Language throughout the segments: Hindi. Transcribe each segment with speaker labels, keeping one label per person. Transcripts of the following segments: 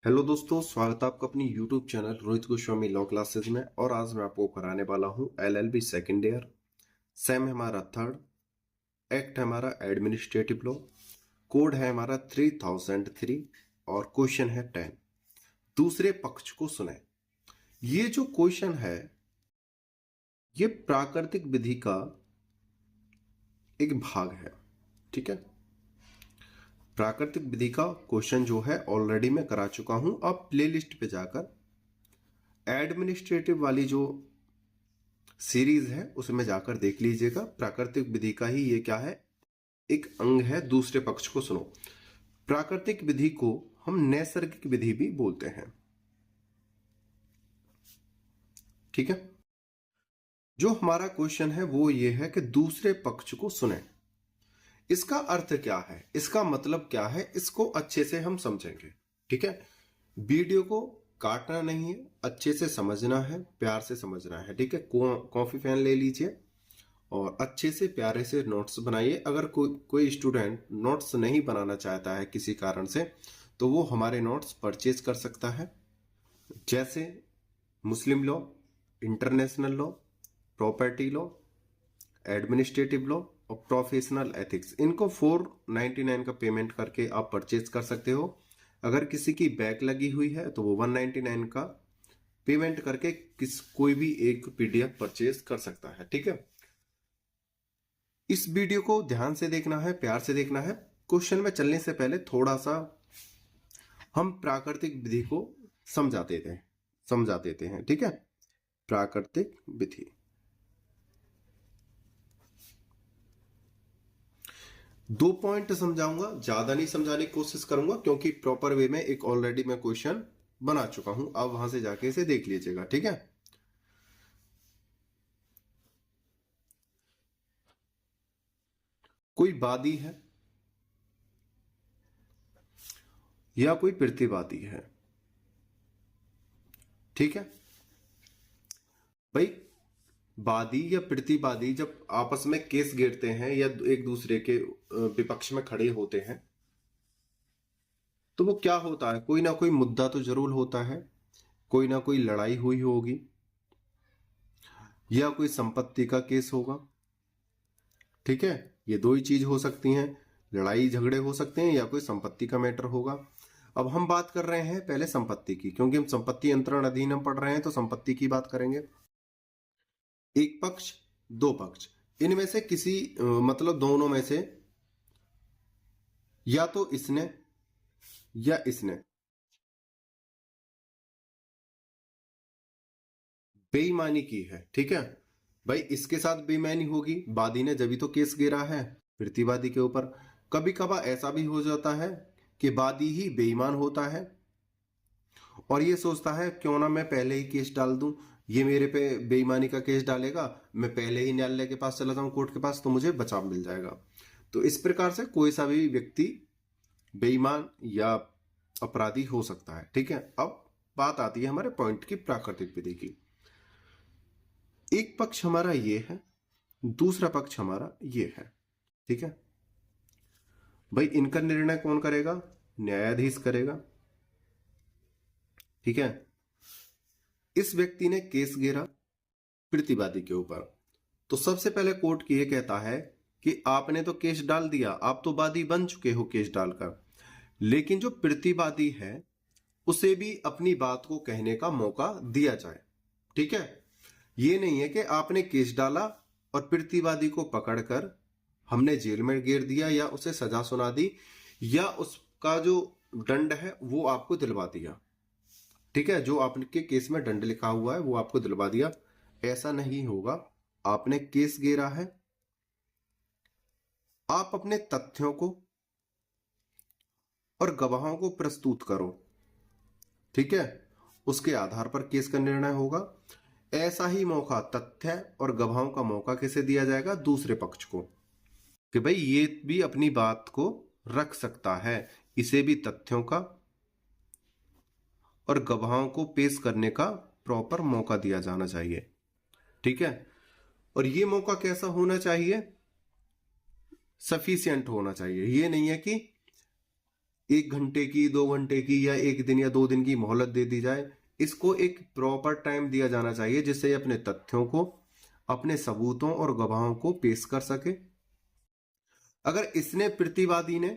Speaker 1: हेलो दोस्तों, स्वागत है आपका अपनी YouTube channel Rohit Goswami law classes में। और आज मैं आपको कराने वाला हूं एलएलबी सेकेंड ईयर। सेम है हमारा थर्ड, एक्ट है हमारा एडमिनिस्ट्रेटिव लॉ, कोड है हमारा 3003 और क्वेश्चन है 10। दूसरे पक्ष को सुने। ये जो क्वेश्चन है ये प्राकृतिक विधि का एक भाग है। ठीक है, प्राकृतिक विधि का क्वेश्चन जो है ऑलरेडी मैं करा चुका हूं। आप प्लेलिस्ट पे जाकर एडमिनिस्ट्रेटिव वाली जो सीरीज है उसमें जाकर देख लीजिएगा। प्राकृतिक विधि का ही ये क्या है, एक अंग है। दूसरे पक्ष को सुनो। प्राकृतिक विधि को हम नैसर्गिक विधि भी बोलते हैं। ठीक है, जो हमारा क्वेश्चन है वो ये है कि दूसरे पक्ष को सुने। इसका अर्थ क्या है, इसका मतलब क्या है, इसको अच्छे से हम समझेंगे। ठीक है, वीडियो को काटना नहीं है, अच्छे से समझना है, प्यार से समझना है। ठीक है, कॉफी पेन ले लीजिए और अच्छे से प्यारे से नोट्स बनाइए। अगर कोई स्टूडेंट नोट्स नहीं बनाना चाहता है किसी कारण से, तो वो हमारे नोट्स परचेज कर सकता है। जैसे मुस्लिम law, international law, property law, administrative law और प्रोफेशनल एथिक्स। इनको 499 का पेमेंट करके आप परचेज कर सकते हो। अगर किसी की बैक लगी हुई है तो वो 199 का पेमेंट करके कोई भी एक पीडीएफ परचेज कर सकता है। ठीक है, इस वीडियो को ध्यान से देखना है, प्यार से देखना है। क्वेश्चन में चलने से पहले थोड़ा सा हम प्राकृतिक विधि को समझा देते हैं। ठीक है, प्राकृतिक विधि 2 पॉइंट समझाऊंगा, ज्यादा नहीं समझाने की कोशिश करूंगा क्योंकि प्रॉपर वे में एक ऑलरेडी मैं क्वेश्चन बना चुका हूं। अब वहां से जाके इसे देख लीजिएगा। ठीक है, कोई वादी है या कोई प्रतिवादी है। ठीक है भाई, वादी या प्रतिवादी जब आपस में केस घेरते हैं या एक दूसरे के विपक्ष में खड़े होते हैं तो वो क्या होता है, कोई ना कोई मुद्दा तो जरूर होता है। कोई ना कोई लड़ाई हुई होगी या कोई संपत्ति का केस होगा। ठीक है, ये दो ही चीज हो सकती हैं, लड़ाई झगड़े हो सकते हैं या कोई संपत्ति का मैटर होगा। अब हम बात कर रहे हैं पहले संपत्ति की, क्योंकि हम संपत्ति अंतरण अधिनियम पढ़ रहे हैं तो संपत्ति की बात करेंगे। एक पक्ष, दो पक्ष, इनमें से किसी मतलब दोनों में से या तो इसने या इसने बेईमानी की है। ठीक है भाई, इसके साथ बेईमानी होगी, वादी ने जब तो केस गिरा है प्रतिवादी के ऊपर। कभी कभार ऐसा भी हो जाता है कि वादी ही बेईमान होता है और ये सोचता है क्यों ना मैं पहले ही केस डाल दूं, ये मेरे पे बेईमानी का केस डालेगा, मैं पहले ही न्यायालय के पास चला जाऊं, कोर्ट के पास, तो मुझे बचाव मिल जाएगा। तो इस प्रकार से कोई सा भी व्यक्ति बेईमान या अपराधी हो सकता है। ठीक है, अब बात आती है हमारे पॉइंट की, प्राकृतिक विधि की। एक पक्ष हमारा ये है, दूसरा पक्ष हमारा ये है। ठीक है भाई, इनका निर्णय कौन करेगा, न्यायाधीश करेगा। ठीक है, इस व्यक्ति ने केस घेरा प्रतिवादी के ऊपर, तो सबसे पहले कोर्ट की ये कहता है कि आपने तो केस डाल दिया, आप तो वादी बन चुके हो केस डालकर, लेकिन जो प्रतिवादी है उसे भी अपनी बात को कहने का मौका दिया जाए। ठीक है, ये नहीं है कि आपने केस डाला और प्रतिवादी को पकड़कर हमने जेल में गिर दिया या उसे सजा सुना दी या उसका जो दंड है वो आपको दिलवा दिया। ठीक है, जो आपके केस में दंड लिखा हुआ है वो आपको दिलवा दिया, ऐसा नहीं होगा। आपने केस गिरा है, आप अपने तथ्यों को और गवाहों को प्रस्तुत करो। ठीक है, उसके आधार पर केस का निर्णय होगा। ऐसा ही मौका तथ्य और गवाहों का मौका किसे दिया जाएगा, दूसरे पक्ष को, कि भाई ये भी अपनी बात को रख सकता है, इसे भी तथ्यों का और गवाहों को पेश करने का प्रॉपर मौका दिया जाना चाहिए। ठीक है, और ये मौका कैसा होना चाहिए, सफिशिएंट होना चाहिए। ये नहीं है कि 1 घंटे की, 2 घंटे की या 1 दिन या 2 दिन की मोहलत दे दी जाए। इसको एक प्रॉपर टाइम दिया जाना चाहिए जिससे ये अपने तथ्यों को, अपने सबूतों और गवाहों को पेश कर सके। अगर इसने, प्रतिवादी ने,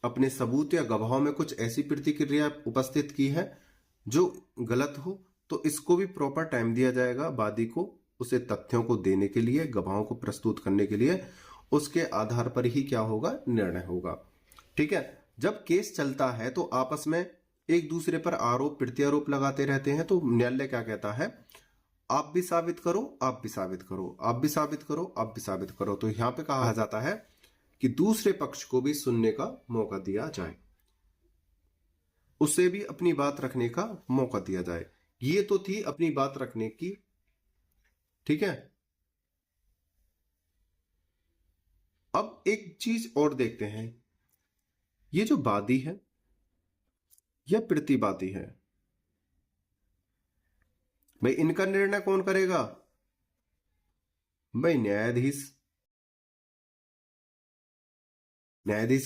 Speaker 1: अपने सबूत या गवाहों में कुछ ऐसी प्रतिक्रिया उपस्थित की है जो गलत हो, तो इसको भी प्रॉपर टाइम दिया जाएगा वादी को उसे तथ्यों को देने के लिए, गवाहों को प्रस्तुत करने के लिए। उसके आधार पर ही क्या होगा, निर्णय होगा। ठीक है। जब केस चलता है तो आपस में एक दूसरे पर आरोप प्रत्यारोप लगाते रहते हैं, तो न्यायालय क्या कहता है, आप भी साबित करो, आप भी साबित करो, आप भी साबित करो, आप भी साबित करो। तो यहां पे कहा जाता है कि दूसरे पक्ष को भी सुनने का मौका दिया जाए, उसे भी अपनी बात रखने का मौका दिया जाए। ये तो थी अपनी बात रखने की। ठीक है। अब एक चीज और देखते हैं, ये जो वादी है या प्रतिवादी है, भाई इनका निर्णय कौन करेगा, भाई न्यायाधीश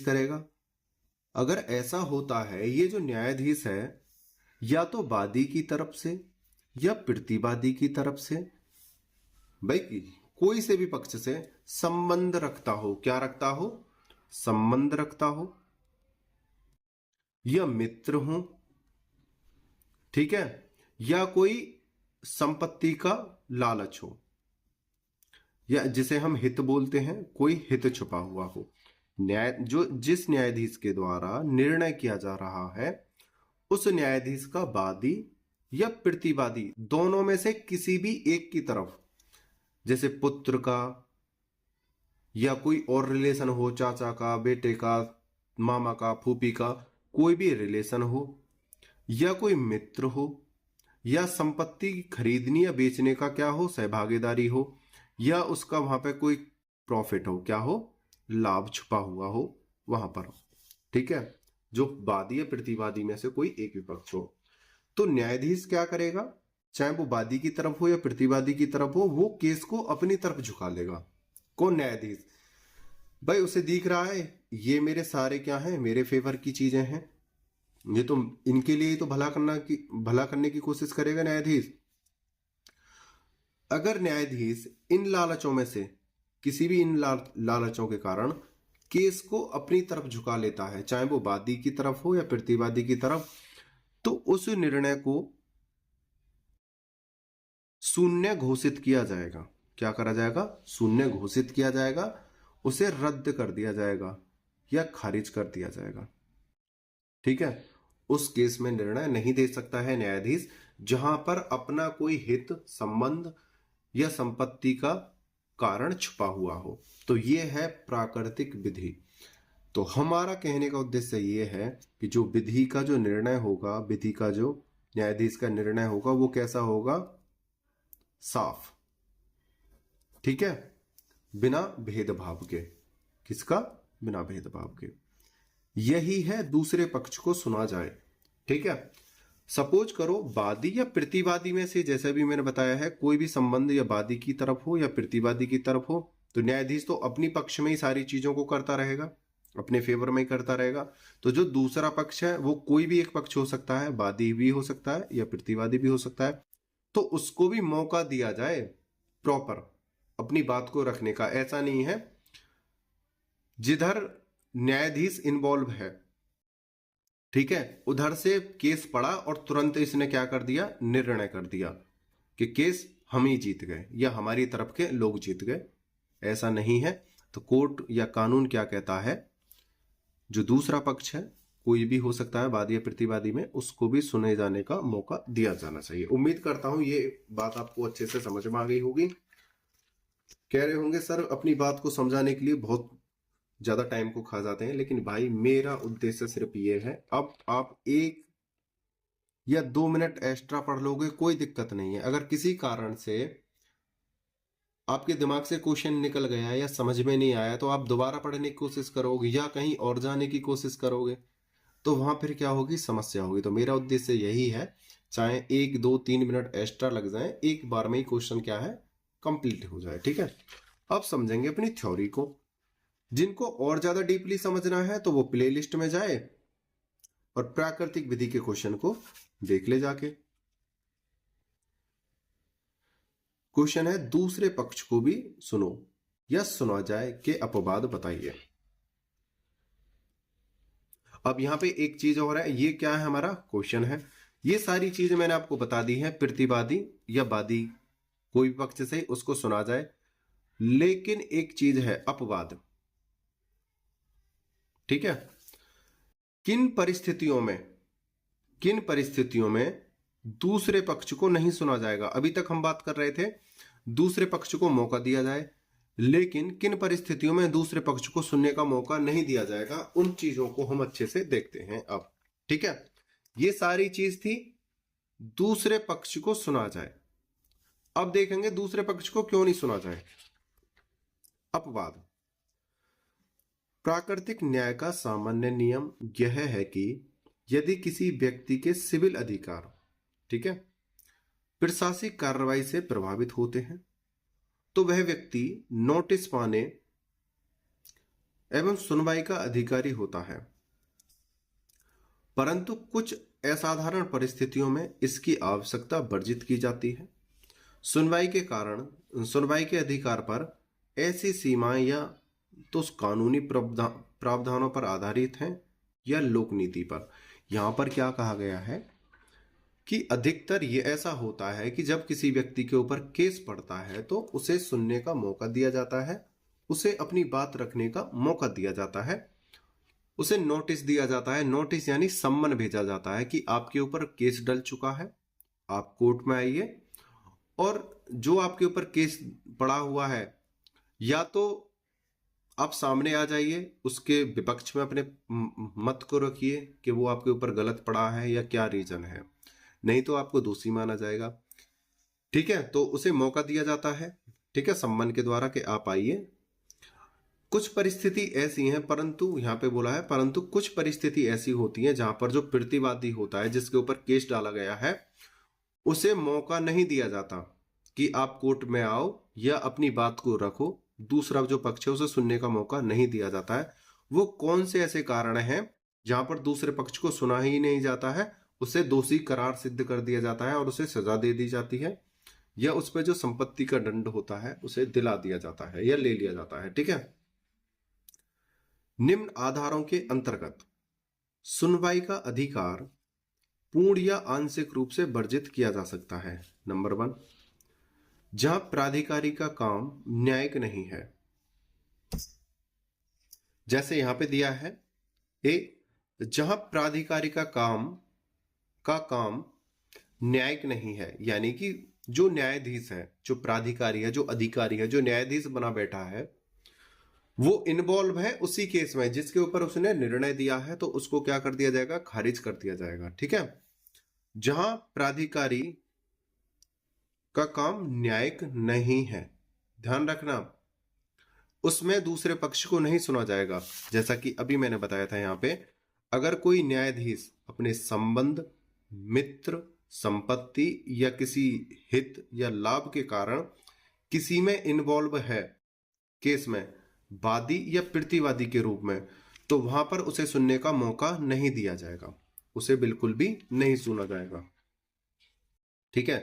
Speaker 1: करेगा। अगर ऐसा होता है, ये जो न्यायाधीश है या तो वादी की तरफ से या प्रतिवादी की तरफ से, भाई कोई से भी पक्ष से संबंध रखता हो, क्या रखता हो, संबंध रखता हो, या मित्र हो, ठीक है, या कोई संपत्ति का लालच हो, या जिसे हम हित बोलते हैं, कोई हित छुपा हुआ हो। जिस न्यायाधीश के द्वारा निर्णय किया जा रहा है, उस न्यायाधीश का वादी या प्रतिवादी दोनों में से किसी भी एक की तरफ, जैसे पुत्र का या कोई और रिलेशन हो, चाचा का, बेटे का, मामा का, फूफी का, कोई भी रिलेशन हो, या कोई मित्र हो, या संपत्ति खरीदने या बेचने का क्या हो, सहभागीदारी हो, या उसका वहां पे कोई प्रॉफिट हो, क्या हो, लाभ छुपा हुआ हो वहां पर हो। ठीक है। जो वादी या प्रतिवादी में से कोई एक विपक्ष हो, तो न्यायाधीश क्या करेगा, चाहे वो वादी की तरफ हो या प्रतिवादी की तरफ हो, वो केस को अपनी तरफ झुका लेगा। कौन, न्यायाधीश। भाई उसे दिख रहा है ये मेरे सारे क्या हैं, मेरे फेवर की चीजें हैं, ये तो इनके लिए ही तो भला करने की कोशिश करेगा न्यायाधीश। अगर न्यायाधीश इन लालचों में से किसी भी इन लालचों के कारण केस को अपनी तरफ झुका लेता है, चाहे वो वादी की तरफ हो या प्रतिवादी की तरफ, तो उस निर्णय को शून्य घोषित किया जाएगा। क्या करा जाएगा, शून्य घोषित किया जाएगा, उसे रद्द कर दिया जाएगा या खारिज कर दिया जाएगा। ठीक है। उस केस में निर्णय नहीं दे सकता है न्यायाधीश जहां पर अपना कोई हित, संबंध या संपत्ति का कारण छुपा हुआ हो। तो यह है प्राकृतिक विधि। तो हमारा कहने का उद्देश्य यह है कि जो विधि का जो निर्णय होगा, विधि का जो न्यायाधीश का निर्णय होगा, वो कैसा होगा, साफ। ठीक है। बिना भेदभाव के। किसका, बिना भेदभाव के। यही है दूसरे पक्ष को सुना जाए। ठीक है। सपोज करो वादी या प्रतिवादी में से, जैसा भी मैंने बताया है, कोई भी संबंध या वादी की तरफ हो या प्रतिवादी की तरफ हो, तो न्यायाधीश तो अपनी पक्ष में ही सारी चीजों को करता रहेगा, अपने फेवर में ही करता रहेगा। तो जो दूसरा पक्ष है वो कोई भी एक पक्ष हो सकता है, वादी भी हो सकता है या प्रतिवादी भी हो सकता है, तो उसको भी मौका दिया जाए प्रॉपर अपनी बात को रखने का। ऐसा नहीं है जिधर न्यायाधीश इन्वॉल्व है, ठीक है, उधर से केस पड़ा और तुरंत इसने क्या कर दिया, निर्णय कर दिया कि केस हम ही जीत गए या हमारी तरफ के लोग जीत गए। ऐसा नहीं है। तो कोर्ट या कानून क्या कहता है, जो दूसरा पक्ष है, कोई भी हो सकता है वादी या प्रतिवादी में, उसको भी सुने जाने का मौका दिया जाना चाहिए। उम्मीद करता हूं ये बात आपको अच्छे से समझ में आ गई होगी। कह रहे होंगे सर अपनी बात को समझाने के लिए बहुत ज्यादा टाइम को खा जाते हैं, लेकिन भाई मेरा उद्देश्य सिर्फ ये है, अब आप 1 या 2 मिनट एक्स्ट्रा पढ़ लोगे कोई दिक्कत नहीं है। अगर किसी कारण से आपके दिमाग से क्वेश्चन निकल गया या समझ में नहीं आया, तो आप दोबारा पढ़ने की कोशिश करोगे या कहीं और जाने की कोशिश करोगे, तो वहां फिर क्या होगी, समस्या होगी। तो मेरा उद्देश्य यही है, चाहे 1, 2, 3 मिनट एक्स्ट्रा लग जाए, एक बार में ही क्वेश्चन क्या है, कंप्लीट हो जाए। ठीक है। अब समझेंगे अपनी थ्योरी को। जिनको और ज्यादा डीपली समझना है तो वो प्लेलिस्ट में जाए, और प्राकृतिक विधि के क्वेश्चन को देख ले जाके। क्वेश्चन है दूसरे पक्ष को भी सुनो या सुना जाए के अपवाद बताइए। अब यहां पे एक चीज और है, ये क्या है, हमारा क्वेश्चन है। ये सारी चीजें मैंने आपको बता दी है, प्रतिवादी या वादी कोई भी पक्ष से उसको सुना जाए, लेकिन एक चीज है अपवाद। ठीक है, किन परिस्थितियों में दूसरे पक्ष को नहीं सुना जाएगा। अभी तक हम बात कर रहे थे दूसरे पक्ष को मौका दिया जाए, लेकिन किन परिस्थितियों में दूसरे पक्ष को सुनने का मौका नहीं दिया जाएगा, उन चीजों को हम अच्छे से देखते हैं अब। ठीक है, ये सारी चीज थी दूसरे पक्ष को सुना जाए। अब देखेंगे दूसरे पक्ष को क्यों नहीं सुना जाए। अपवाद। प्राकृतिक न्याय का सामान्य नियम यह है कि यदि किसी व्यक्ति के सिविल अधिकार, ठीक है, प्रशासनिक कार्रवाई से प्रभावित होते हैं तो वह व्यक्ति नोटिस पाने एवं सुनवाई का अधिकारी होता है, परंतु कुछ असाधारण परिस्थितियों में इसकी आवश्यकता वर्जित की जाती है। सुनवाई के अधिकार पर ऐसी सीमाएं या तो कानूनी प्रावधानों पर आधारित हैं या लोक नीति पर। यहां पर क्या कहा गया है कि अधिकतर ये ऐसा होता है कि जब किसी व्यक्ति के ऊपर केस पड़ता है तो उसे सुनने का मौका दिया जाता है, उसे अपनी बात रखने का मौका दिया जाता है, उसे नोटिस दिया जाता है। नोटिस यानी सम्मन भेजा जाता है कि आपके ऊपर केस डल चुका है, आप कोर्ट में आइए, और जो आपके ऊपर केस पड़ा हुआ है या तो आप सामने आ जाइए, उसके विपक्ष में अपने मत को रखिए कि वो आपके ऊपर गलत पड़ा है या क्या रीजन है, नहीं तो आपको दोषी माना जाएगा। ठीक है, तो उसे मौका दिया जाता है, ठीक है, सम्मान के द्वारा कि आप आइए। कुछ परिस्थिति ऐसी हैं, परंतु यहां पे बोला है परंतु कुछ परिस्थिति ऐसी होती है जहां पर जो प्रतिवादी होता है, जिसके ऊपर केस डाला गया है, उसे मौका नहीं दिया जाता कि आप कोर्ट में आओ या अपनी बात को रखो। दूसरा जो पक्ष है उसे सुनने का मौका नहीं दिया जाता है। वो कौन से ऐसे कारण हैं जहां पर दूसरे पक्ष को सुना ही नहीं जाता है, उसे दोषी करार सिद्ध कर दिया जाता है और उसे सजा दे दी जाती है, या उस पर जो संपत्ति का दंड होता है उसे दिला दिया जाता है या ले लिया जाता है। ठीक है, निम्न आधारों के अंतर्गत सुनवाई का अधिकार पूर्ण या आंशिक रूप से वर्जित किया जा सकता है। नंबर 1, जहां प्राधिकारी का काम न्यायिक नहीं है। जैसे यहां पे दिया है जहां प्राधिकारी का काम न्यायिक नहीं है, यानी कि जो न्यायाधीश है, जो प्राधिकारी है, जो अधिकारी है, जो न्यायाधीश बना बैठा है, वो इन्वॉल्व है उसी केस में जिसके ऊपर उसने निर्णय दिया है, तो उसको क्या कर दिया जाएगा, खारिज कर दिया जाएगा। ठीक है, जहां प्राधिकारी का काम न्यायिक नहीं है, ध्यान रखना, उसमें दूसरे पक्ष को नहीं सुना जाएगा। जैसा कि अभी मैंने बताया था, यहां पे अगर कोई न्यायाधीश अपने संबंध, मित्र, संपत्ति या किसी हित या लाभ के कारण किसी में इन्वॉल्व है केस में, वादी या प्रतिवादी के रूप में, तो वहां पर उसे सुनने का मौका नहीं दिया जाएगा, उसे बिल्कुल भी नहीं सुना जाएगा। ठीक है,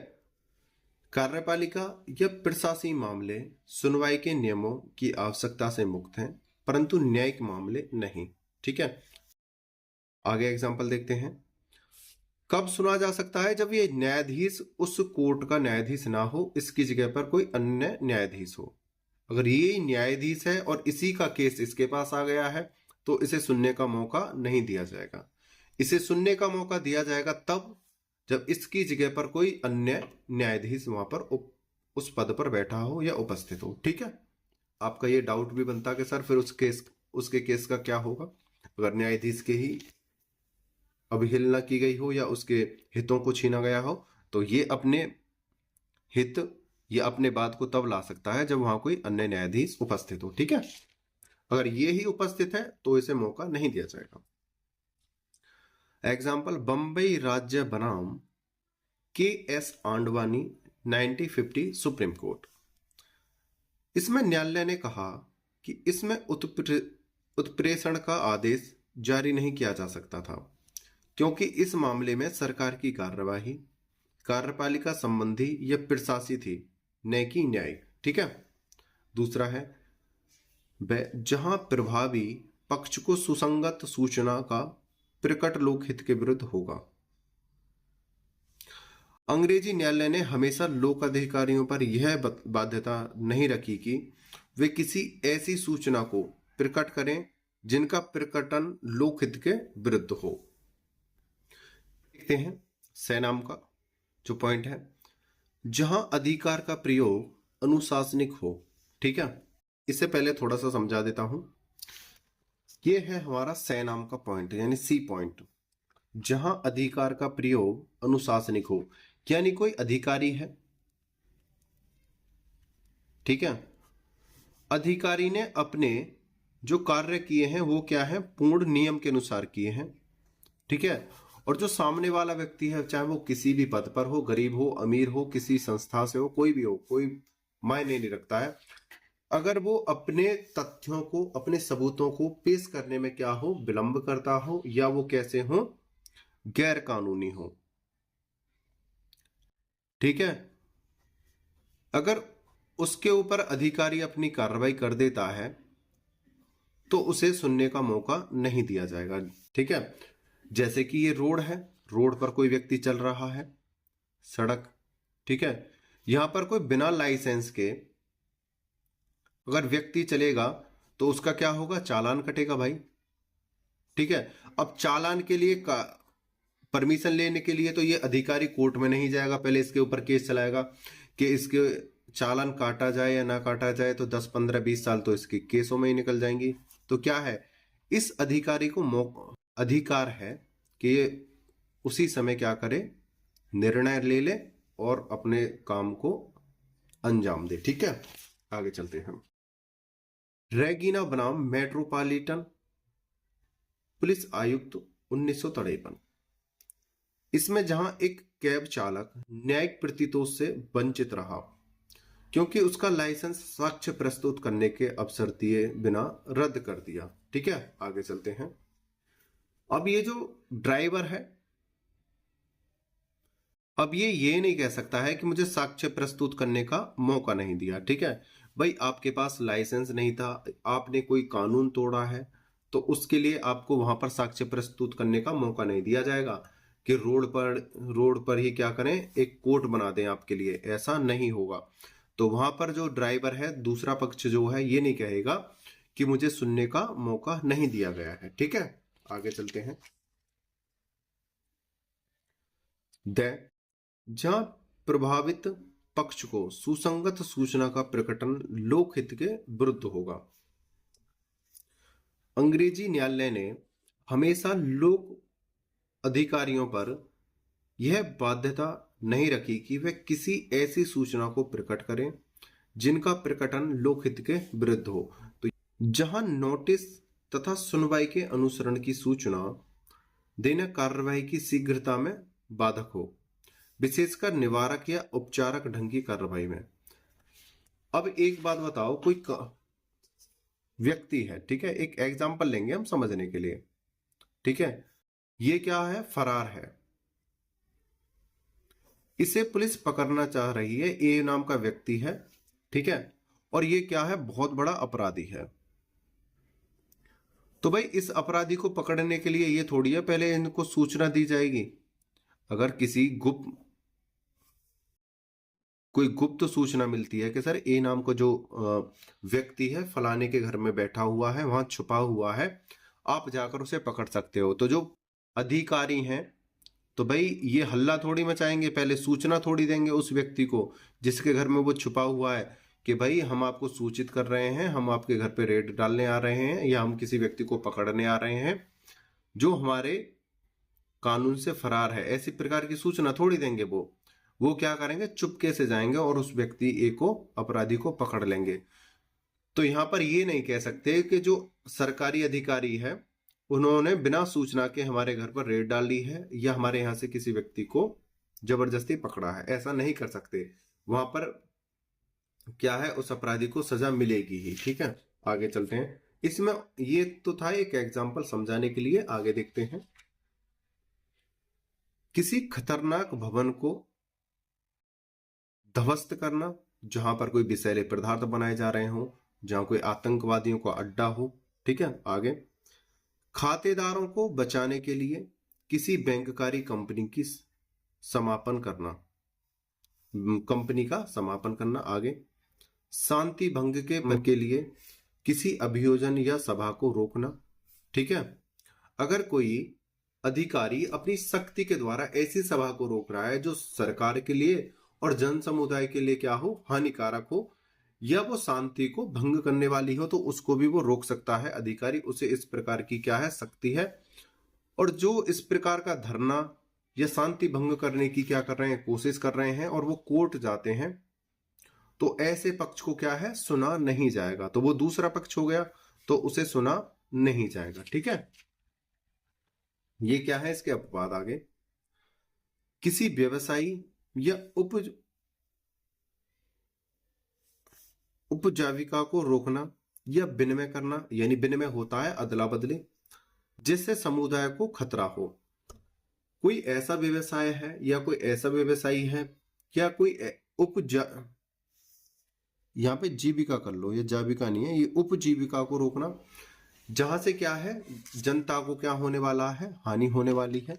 Speaker 1: कार्यपालिका या प्रशासनिक मामले सुनवाई के नियमों की आवश्यकता से मुक्त हैं, परंतु न्यायिक मामले नहीं। ठीक है, आगे एग्जांपल देखते हैं। कब सुना जा सकता है, जब ये न्यायाधीश उस कोर्ट का न्यायाधीश ना हो, इसकी जगह पर कोई अन्य न्यायाधीश हो। अगर ये न्यायाधीश है और इसी का केस इसके पास आ गया है, तो इसे सुनने का मौका नहीं दिया जाएगा। इसे सुनने का मौका दिया जाएगा तब जब इसकी जगह पर कोई अन्य न्यायाधीश वहां पर उस पद पर बैठा हो या उपस्थित हो। ठीक है, आपका ये डाउट भी बनता कि सर फिर उसके केस का क्या होगा, अगर न्यायाधीश के ही अवहेलना की गई हो या उसके हितों को छीना गया हो, तो ये अपने हित या अपने बात को तब ला सकता है जब वहां कोई अन्य न्यायाधीश उपस्थित हो। ठीक है, अगर ये ही उपस्थित है तो इसे मौका नहीं दिया जाएगा। एग्जाम्पल, बंबई राज्य बनाम KS आंडवानी 1950 सुप्रीम कोर्ट। इसमें न्यायालय ने कहा कि इसमें उत्प्रेषण का आदेश जारी नहीं किया जा सकता था, क्योंकि इस मामले में सरकार की कार्यवाही कार्यपालिका संबंधी या प्रशासी थी, न कि न्यायिक। ठीक है। दूसरा है जहां प्रभावी पक्ष को सुसंगत सूचना का प्रकट लोकहित के विरुद्ध होगा। अंग्रेजी न्यायालय ने हमेशा लोक अधिकारियों पर यह बाध्यता नहीं रखी कि वे किसी ऐसी सूचना को प्रकट करें जिनका प्रकटन लोकहित के विरुद्ध हो। देखते हैं सैनाम का जो पॉइंट है, जहां अधिकार का प्रयोग अनुशासनिक हो। ठीक है, इससे पहले थोड़ा सा समझा देता हूं। यह है हमारा सैनाम का पॉइंट यानी सी पॉइंट, जहां अधिकार का प्रयोग अनुशासनिक हो, यानी कोई अधिकारी है, ठीक है, अधिकारी ने अपने जो कार्य किए हैं वो क्या है, पूर्ण नियम के अनुसार किए हैं। ठीक है, और जो सामने वाला व्यक्ति है, चाहे वो किसी भी पद पर हो, गरीब हो, अमीर हो, किसी संस्था से हो, कोई भी हो, कोई मायने नहीं रखता है, अगर वो अपने तथ्यों को, अपने सबूतों को पेश करने में क्या हो, विलंब करता हो, या वो कैसे हो, गैर कानूनी हो। ठीक है, अगर उसके ऊपर अधिकारी अपनी कार्रवाई कर देता है तो उसे सुनने का मौका नहीं दिया जाएगा। ठीक है, जैसे कि ये रोड है, रोड पर कोई व्यक्ति चल रहा है, सड़क, ठीक है, यहां पर कोई बिना लाइसेंस के अगर व्यक्ति चलेगा तो उसका क्या होगा, चालान कटेगा भाई। ठीक है, अब चालान के लिए परमिशन लेने के लिए तो ये अधिकारी कोर्ट में नहीं जाएगा, पहले इसके ऊपर केस चलाएगा कि इसके चालान काटा जाए या ना काटा जाए, तो 10 15 20 साल तो इसके केसों में ही निकल जाएंगी। तो क्या है, इस अधिकारी को अधिकार है कि ये उसी समय क्या करे, निर्णय ले ले और अपने काम को अंजाम दे। ठीक है, आगे चलते हैं। रेगीना बनाम मेट्रोपॉलिटन पुलिस आयुक्त 1953। इसमें जहां एक कैब चालक न्यायिक प्रतितोष से वंचित रहा क्योंकि उसका लाइसेंस साक्ष्य प्रस्तुत करने के अवसर दिए बिना रद्द कर दिया। ठीक है, आगे चलते हैं। अब ये जो ड्राइवर है, अब ये नहीं कह सकता है कि मुझे साक्ष्य प्रस्तुत करने का मौका नहीं दिया। ठीक है भाई, आपके पास लाइसेंस नहीं था, आपने कोई कानून तोड़ा है, तो उसके लिए आपको वहां पर साक्ष्य प्रस्तुत करने का मौका नहीं दिया जाएगा कि रोड पर ही क्या करें, एक कोर्ट बना दें आपके लिए, ऐसा नहीं होगा। तो वहां पर जो ड्राइवर है, दूसरा पक्ष जो है, ये नहीं कहेगा कि मुझे सुनने का मौका नहीं दिया गया है। ठीक है, आगे चलते हैं। जहां प्रभावित पक्ष को सुसंगत सूचना का प्रकटन लोकहित के विरुद्ध होगा। अंग्रेजी न्यायालय ने हमेशा लोक अधिकारियों पर यह बाध्यता नहीं रखी कि वे किसी ऐसी सूचना को प्रकट करें जिनका प्रकटन लोकहित के विरुद्ध हो। तो जहां नोटिस तथा सुनवाई के अनुसरण की सूचना देना कार्रवाई की शीघ्रता में बाधक हो, विशेषकर निवारक या उपचारक ढंग की कार्रवाई में। अब एक बात बताओ, कोई व्यक्ति है, ठीक है, एक एग्जांपल लेंगे हम समझने के लिए। ठीक है, ये क्या है, फरार है, इसे पुलिस पकड़ना चाह रही है, ए नाम का व्यक्ति है। ठीक है, और ये क्या है, बहुत बड़ा अपराधी है। तो भाई इस अपराधी को पकड़ने के लिए ये थोड़ी है पहले इनको सूचना दी जाएगी। अगर किसी कोई गुप्त सूचना मिलती है कि सर ए नाम को जो व्यक्ति है फलाने के घर में बैठा हुआ है, वहां छुपा हुआ है, आप जाकर उसे पकड़ सकते हो, तो जो अधिकारी हैं तो भाई ये हल्ला थोड़ी मचाएंगे, पहले सूचना थोड़ी देंगे उस व्यक्ति को जिसके घर में वो छुपा हुआ है कि भाई हम आपको सूचित कर रहे हैं, हम आपके घर पे रेड डालने आ रहे हैं, या हम किसी व्यक्ति को पकड़ने आ रहे हैं जो हमारे कानून से फरार है। ऐसी प्रकार की सूचना थोड़ी देंगे। वो क्या करेंगे, चुपके से जाएंगे और उस व्यक्ति ए को, अपराधी को पकड़ लेंगे। तो यहां पर ये नहीं कह सकते कि जो सरकारी अधिकारी है उन्होंने बिना सूचना के हमारे घर पर रेड डाल ली है या हमारे यहां से किसी व्यक्ति को जबरदस्ती पकड़ा है, ऐसा नहीं कर सकते। वहां पर क्या है, उस अपराधी को सजा मिलेगी ही। ठीक है, आगे चलते हैं। इसमें ये तो था एक एग्जाम्पल समझाने के लिए, आगे देखते हैं। किसी खतरनाक भवन को ध्वस्त करना, जहां पर कोई विषैले पदार्थ बनाए जा रहे हो, जहां कोई आतंकवादियों का अड्डा हो। ठीक है, आगे खातेदारों को बचाने के लिए किसी बैंककारी कंपनी की समापन करना, कंपनी का समापन करना। आगे शांति भंग के लिए किसी अभियोजन या सभा को रोकना। ठीक है, अगर कोई अधिकारी अपनी शक्ति के द्वारा ऐसी सभा को रोक रहा है जो सरकार के लिए और जन समुदाय के लिए क्या हो, हानिकारक हो, या वो शांति को भंग करने वाली हो, तो उसको भी वो रोक सकता है अधिकारी। उसे इस प्रकार की क्या है, शक्ति है। और जो इस प्रकार का धरना या शांति भंग करने की क्या कर रहे हैं, कोशिश कर रहे हैं, और वो कोर्ट जाते हैं, तो ऐसे पक्ष को क्या है, सुना नहीं जाएगा। तो वो दूसरा पक्ष हो गया, तो उसे सुना नहीं जाएगा। ठीक है, ये क्या है, इसके अपवाद। आगे किसी व्यवसायी या उपजीविका को रोकना या विनिमय करना, यानी विनिमय होता है अदला बदली, जिससे समुदाय को खतरा हो। कोई ऐसा व्यवसाय है या कोई ऐसा व्यवसायी है या कोई यहां पे जीविका कर लो, ये जीविका नहीं है, ये उपजीविका को रोकना, जहां से क्या है, जनता को क्या होने वाला है, हानि होने वाली है।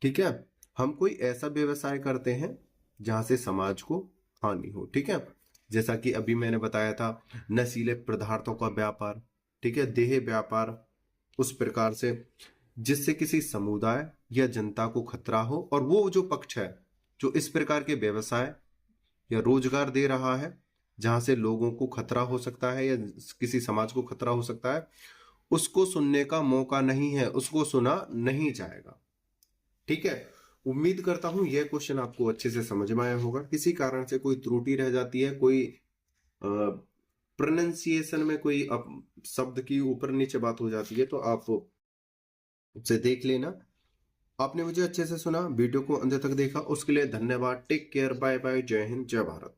Speaker 1: ठीक है, हम कोई ऐसा व्यवसाय करते हैं जहां से समाज को हानि हो। ठीक है, जैसा कि अभी मैंने बताया था, नशीले पदार्थों का व्यापार, ठीक है, देह व्यापार, उस प्रकार से जिससे किसी समुदाय या जनता को खतरा हो। और वो जो पक्ष है जो इस प्रकार के व्यवसाय या रोजगार दे रहा है जहां से लोगों को खतरा हो सकता है या किसी समाज को खतरा हो सकता है, उसको सुनने का मौका नहीं है, उसको सुना नहीं जाएगा। ठीक है, उम्मीद करता हूं यह क्वेश्चन आपको अच्छे से समझ में आया होगा। किसी कारण से कोई त्रुटि रह जाती है, कोई प्रोनाउंसिएशन में कोई शब्द की ऊपर नीचे बात हो जाती है, तो आप उसे देख लेना। आपने मुझे अच्छे से सुना, वीडियो को अंत तक देखा, उसके लिए धन्यवाद। टेक केयर, बाय बाय, जय हिंद, जय भारत।